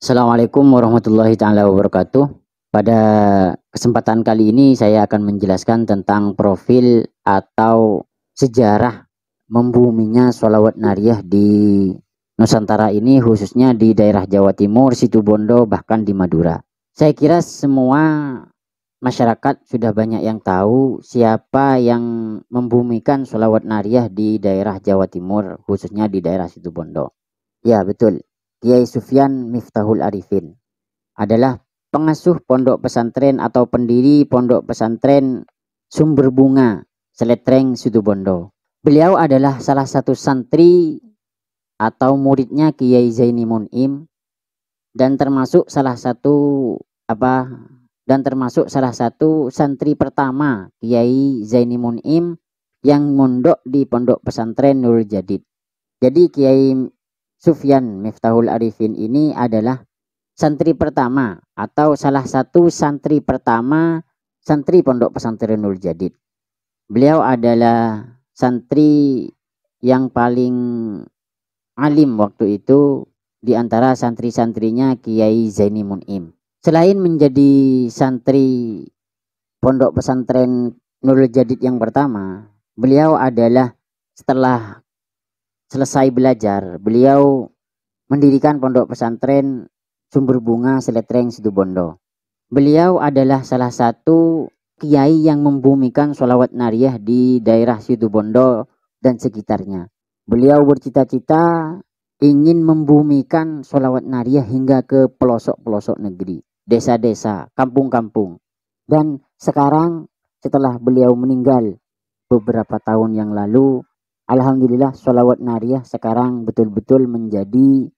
Assalamualaikum warahmatullahi taala wabarakatuh. Pada kesempatan kali ini saya akan menjelaskan tentang profil atau sejarah membuminya sholawat nariyah di Nusantara ini, khususnya di daerah Jawa Timur, Situbondo, bahkan di Madura. Saya kira semua masyarakat sudah banyak yang tahu siapa yang membumikan sholawat nariyah di daerah Jawa Timur, khususnya di daerah Situbondo. Ya, betul. Kiai Sufyan Miftahul Arifin adalah pengasuh pondok pesantren atau pendiri pondok pesantren Sumber Bunga, Seletreng, Situbondo. Beliau adalah salah satu santri atau muridnya Kiai Zaini Mun'im dan termasuk salah satu apa termasuk salah satu santri pertama Kiai Zaini Mun'im yang mondok di pondok pesantren Nurul Jadid. Jadi Kiai Sufyan Miftahul Arifin ini adalah santri pertama atau salah satu santri pertama santri pondok pesantren Nurul Jadid. Beliau adalah santri yang paling alim waktu itu di antara santri-santrinya Kiai Zaini Mun'im. Selain menjadi santri pondok pesantren Nurul Jadid yang pertama, beliau adalah setelah selesai belajar, beliau mendirikan pondok pesantren Sumber Bunga Seletreng Situbondo. Beliau adalah salah satu kiai yang membumikan sholawat nariyah di daerah Situbondo dan sekitarnya. Beliau bercita-cita ingin membumikan sholawat nariyah hingga ke pelosok-pelosok negeri, desa-desa, kampung-kampung. Dan sekarang setelah beliau meninggal beberapa tahun yang lalu, alhamdulillah sholawat nariyah sekarang betul-betul menjadi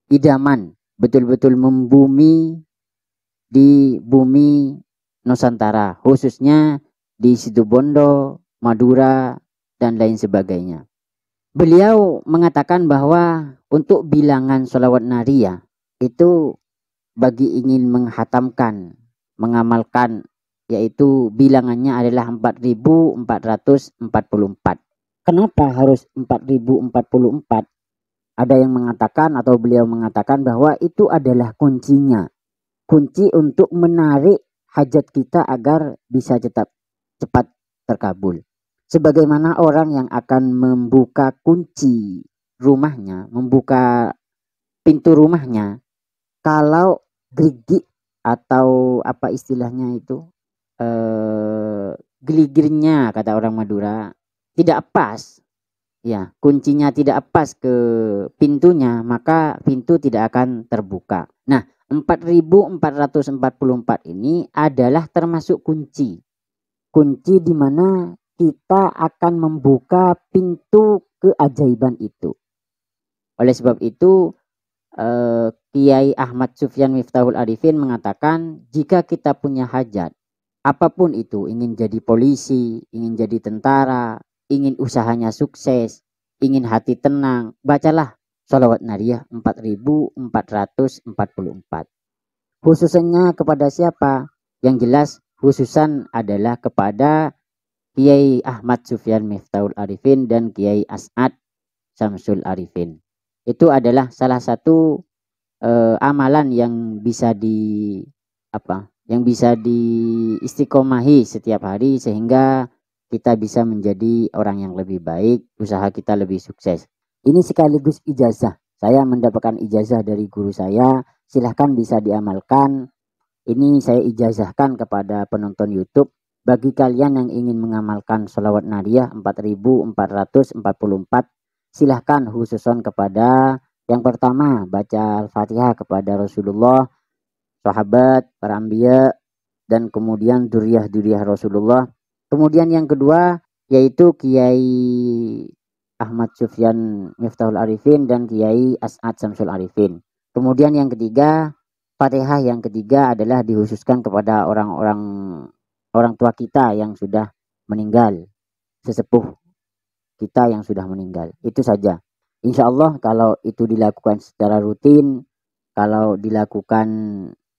idaman, betul-betul membumi di bumi Nusantara, khususnya di Situbondo, Madura, dan lain sebagainya. Beliau mengatakan bahwa untuk bilangan sholawat nariyah itu bagi ingin menghatamkan, mengamalkan, yaitu bilangannya adalah 4.444. Kenapa harus 4.044? Ada yang mengatakan atau beliau mengatakan bahwa itu adalah kuncinya. Kunci untuk menarik hajat kita agar bisa cepat terkabul. Sebagaimana orang yang akan membuka kunci rumahnya, membuka pintu rumahnya, kalau gerigi atau apa istilahnya itu, geligirnya kata orang Madura, tidak pas, ya, kuncinya tidak pas ke pintunya, maka pintu tidak akan terbuka. Nah, 4.444 ini adalah termasuk kunci. Kunci di mana kita akan membuka pintu keajaiban itu. Oleh sebab itu, Kiai Ahmad Sufyan Miftahul Arifin mengatakan, jika kita punya hajat, apapun itu, ingin jadi polisi, ingin jadi tentara, ingin usahanya sukses, ingin hati tenang, bacalah sholawat nariyah 4.444. Khususnya kepada siapa? Yang jelas khususan adalah kepada Kiai Ahmad Sufyan Miftahul Arifin dan Kiai As'ad Samsul Arifin. Itu adalah salah satu amalan yang bisa diistiqomahi setiap hari sehingga kita bisa menjadi orang yang lebih baik, usaha kita lebih sukses. Ini sekaligus ijazah. Saya mendapatkan ijazah dari guru saya, silahkan bisa diamalkan. Ini saya ijazahkan kepada penonton YouTube. Bagi kalian yang ingin mengamalkan sholawat nariyah 4.444, silahkan khususon kepada yang pertama, baca Al-Fatihah kepada Rasulullah, sahabat, para anbiya, dan kemudian duriyah Rasulullah. Kemudian yang kedua, yaitu Kiai Ahmad Sufyan Miftahul Arifin dan Kiai As'ad Samsul Arifin. Kemudian yang ketiga, Fatihah yang ketiga adalah dikhususkan kepada orang tua kita yang sudah meninggal, sesepuh kita yang sudah meninggal. Itu saja. Insya Allah kalau itu dilakukan secara rutin, kalau dilakukan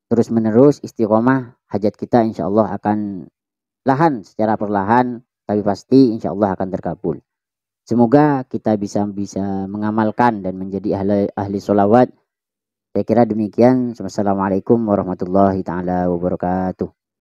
terus menerus istiqomah, hajat kita insya Allah akan secara perlahan, tapi pasti insya Allah akan terkabul. Semoga kita bisa mengamalkan dan menjadi ahli sholawat Saya kira demikian. Wassalamualaikum warahmatullahi taala wabarakatuh.